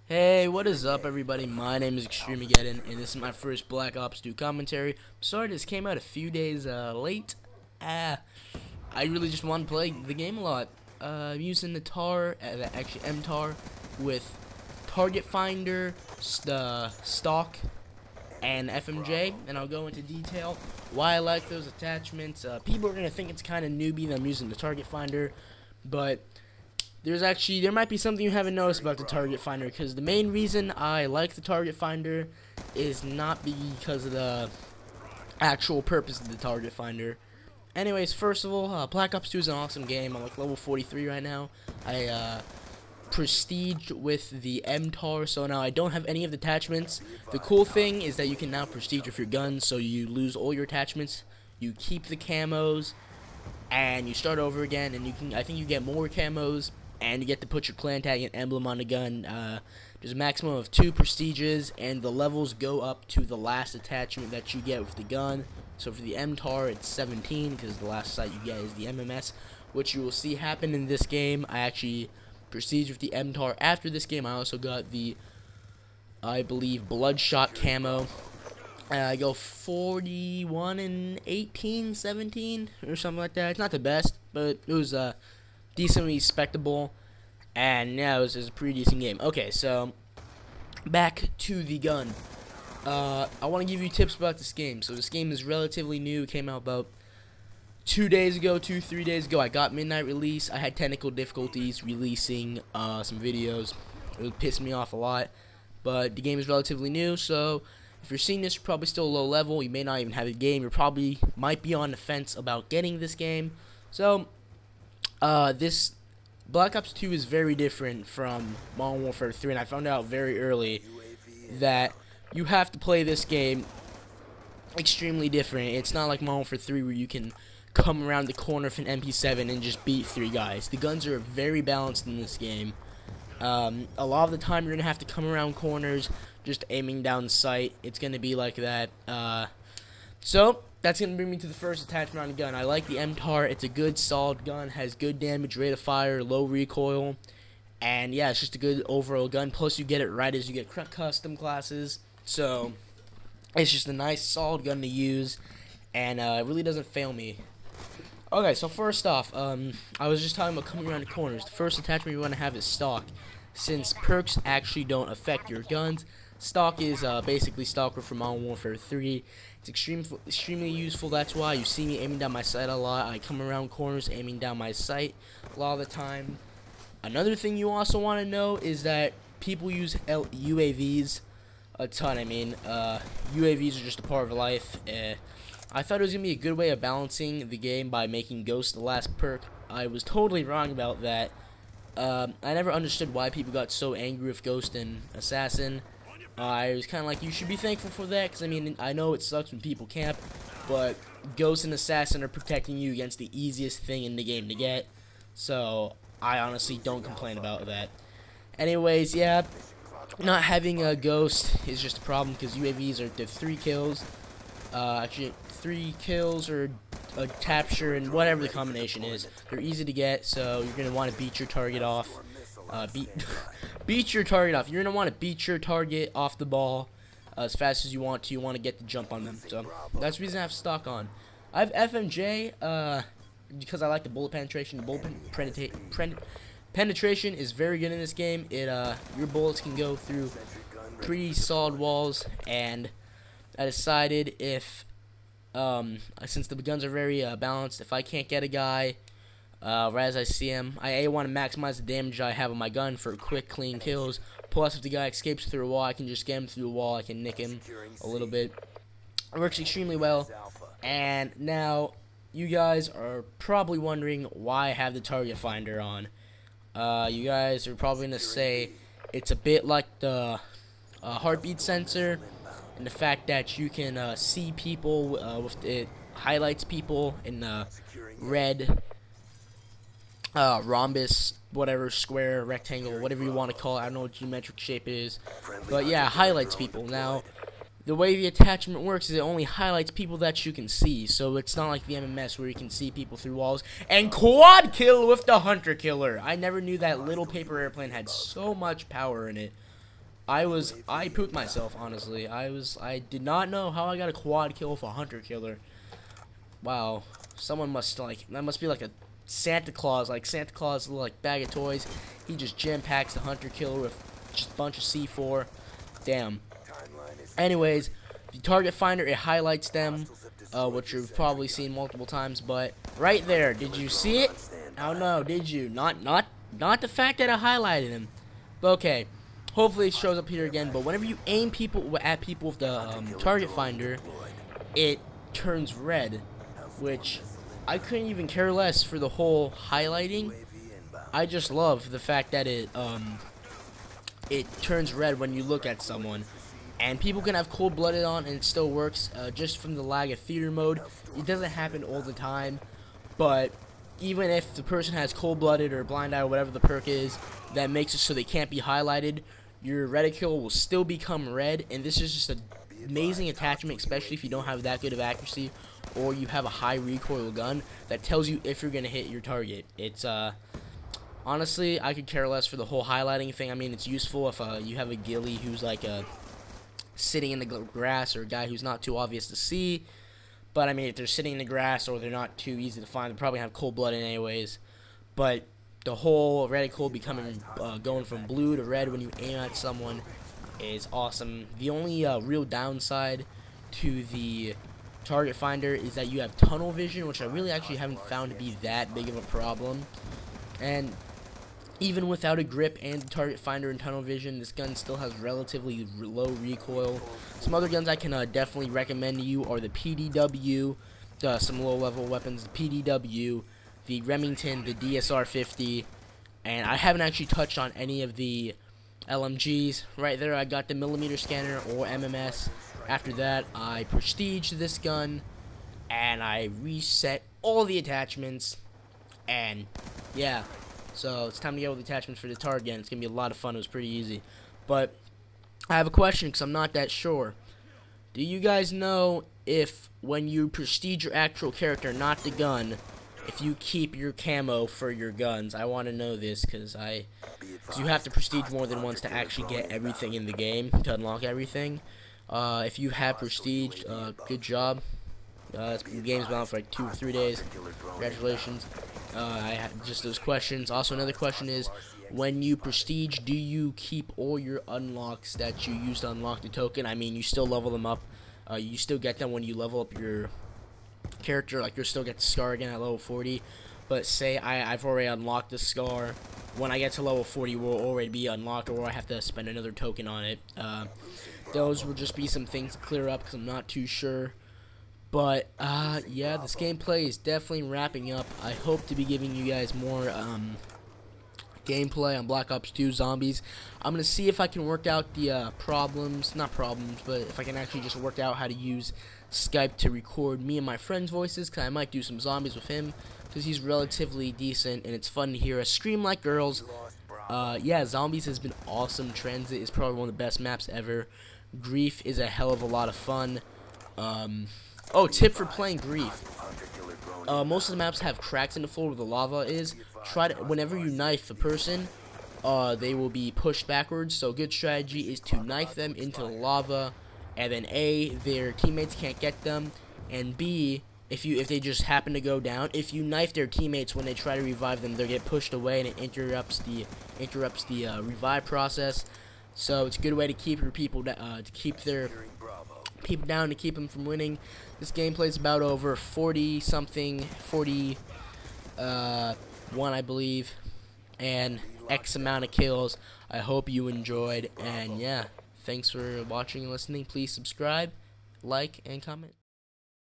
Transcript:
Hey, what is up, everybody? My name is Extremeageddon, and this is my first Black Ops 2 commentary. Sorry this came out a few days late. I really just want to play the game a lot. I'm using the TAR, actually MTAR, with Target Finder, Stock, and FMJ, and I'll go into detail why I like those attachments. People are going to think it's kind of newbie that I'm using the Target Finder, but there might be something you haven't noticed about the Target Finder, because the main reason I like the Target Finder is not because of the actual purpose of the Target Finder. Anyways, first of all, Black Ops 2 is an awesome game. I'm like level 43 right now. I prestige with the MTAR, so now I don't have any of the attachments. The cool thing is that you can now prestige with your guns, so you lose all your attachments, you keep the camos, and you start over again, and I think you get more camos, and you get to put your clan tag and emblem on the gun. There's a maximum of 2 prestiges, and the levels go up to the last attachment that you get with the gun. So for the MTAR, it's 17, because the last sight you get is the MMS, which you will see happen in this game. I actually prestige with the MTAR after this game. I also got the, I believe, Bloodshot camo. I go 41 and 18, 17, or something like that. It's not the best, but it was decently respectable, and yeah, it was a pretty decent game. Okay, so back to the gun. I want to give you tips about this game. So this game is relatively new. It came out about 3 days ago. I got midnight release. I had technical difficulties releasing some videos. It would piss me off a lot, but the game is relatively new, so if you're seeing this, you're probably still low level. You may not even have the game. You probably might be on the fence about getting this game. So this Black Ops 2 is very different from Modern Warfare 3, and I found out very early that you have to play this game extremely different. It's not like Modern Warfare 3 where you can come around the corner with an MP7 and just beat 3 guys. The guns are very balanced in this game. A lot of the time you're going to have to come around corners just aiming down sight. It's going to be like that. So that's going to bring me to the first attachment on the gun. I like the MTAR. It's a good, solid gun. Has good damage, rate of fire, low recoil. And yeah, it's just a good overall gun. Plus you get it right as you get custom classes. So it's just a nice, solid gun to use. And it really doesn't fail me. Okay, so first off, I was just talking about coming around the corners. The first attachment you want to have is Stock. Since perks actually don't affect your guns, Stock is basically Stalker from Modern Warfare 3. It's extremely useful. That's why you see me aiming down my sight a lot. I come around corners aiming down my sight a lot of the time. Another thing you also want to know is that people use UAVs a ton. I mean, UAVs are just a part of life. I thought it was going to be a good way of balancing the game by making Ghost the last perk. I was totally wrong about that. I never understood why people got so angry with Ghost and Assassin. I was kind of like, you should be thankful for that, because I mean, I know it sucks when people camp, but Ghost and Assassin are protecting you against the easiest thing in the game to get, so I honestly don't complain about that. Anyways, yeah, not having a Ghost is just a problem, because UAVs are 3 kills, actually 3 kills or a capture, and whatever the combination is. They're easy to get, so you're going to want to beat your target off. Beat your target off. You're going to want to beat your target off the ball as fast as you want to. You want to get the jump on them. So that's the reason I have Stock on. I have FMJ because I like the bullet penetration. The bullet penetration is very good in this game. Your bullets can go through pretty solid walls, and I decided if since the guns are very balanced, if I can't get a guy right as I see him, I want to maximize the damage I have on my gun for quick, clean kills. Plus, if the guy escapes through a wall, I can just get him through a wall. I can nick him a little bit. It works extremely well. And now, you guys are probably wondering why I have the target finder on. You guys are probably going to say it's a bit like the heartbeat sensor, and the fact that you can see people with it highlights people in red rhombus, whatever, square, rectangle, whatever you want to call it. I don't know what geometric shape it is, but yeah, highlights people. Now, the way the attachment works is it only highlights people that you can see, so it's not like the MMS where you can see people through walls. And quad kill with the Hunter Killer. I never knew that little paper airplane had so much power in it. I pooped myself, honestly. I did not know how I got a quad kill with a hunter killer. Wow, someone must that must be like a Santa Claus, like Santa Claus like bag of toys. He just jam packs the hunter killer with just a bunch of C4. Damn. Anyways, the target finder, it highlights them, which you've probably seen multiple times. But right there, did you see it? Oh no, did you? Not the fact that I highlighted him. But okay, hopefully it shows up here again. But whenever you aim at people with the target finder, it turns red, which I couldn't even care less for the whole highlighting. I just love the fact that it turns red when you look at someone. And people can have cold-blooded on and it still works, just from the lag of theater mode. It doesn't happen all the time, but even if the person has cold-blooded or blind eye or whatever the perk is that makes it so they can't be highlighted, your reticule will still become red. And this is just an amazing attachment, especially if you don't have that good of accuracy or you have a high recoil gun that tells you if you're going to hit your target. It's honestly, I could care less for the whole highlighting thing. I mean, it's useful if you have a ghillie who's like sitting in the grass, or a guy who's not too obvious to see. But I mean, if they're sitting in the grass or they're not too easy to find, they probably have cold blood anyways. But the whole reticle becoming going from blue to red when you aim at someone is awesome. The only real downside to the target finder is that you have tunnel vision, which I really actually haven't found to be that big of a problem. And even without a grip and target finder and tunnel vision, this gun still has relatively low recoil. Some other guns I can definitely recommend to you are the PDW, some low-level weapons, the PDW, the Remington, the DSR-50, and I haven't actually touched on any of the LMGs. Right there, I got the millimeter scanner or MMS. After that, I prestiged this gun, and I reset all the attachments, and yeah. So it's time to get all the attachments for the target again. It's going to be a lot of fun. It was pretty easy. But I have a question because I'm not that sure. Do you guys know if when you prestige your actual character, not the gun, if you keep your camo for your guns? I want to know this because you have to prestige more than once to actually get everything in the game, to unlock everything. If you have prestige, good job. The game's been out for like 2 or 3 days. Congratulations. I had just those questions. Also, another question is, when you prestige, do you keep all your unlocks that you use to unlock the token? I mean, you still level them up. You still get them when you level up your character. Like, you'll still get the scar again at level 40. But say I've already unlocked the scar. When I get to level 40, will already be unlocked, or I have to spend another token on it. Those will just be some things to clear up because I'm not too sure. But, yeah, this gameplay is definitely wrapping up. I hope to be giving you guys more gameplay on Black Ops 2 Zombies. I'm going to see if I can work out the not problems, but if I can actually just work out how to use Skype to record me and my friend's voices, because I might do some zombies with him, because he's relatively decent, and it's fun to hear us scream like girls. Yeah, Zombies has been awesome. Transit is probably one of the best maps ever. Grief is a hell of a lot of fun. Oh, tip for playing Grief. Most of the maps have cracks in the floor where the lava is. Try to, whenever you knife the person, they will be pushed backwards. So a good strategy is to knife them into the lava, and then A, their teammates can't get them, and B, if they just happen to go down, if you knife their teammates when they try to revive them, they get pushed away and it interrupts the revive process. So it's a good way to keep your people to keep their people down, to keep them from winning. This gameplay is about over 41 I believe, and X amount of kills. I hope you enjoyed, and yeah, thanks for watching and listening. Please subscribe, like, and comment.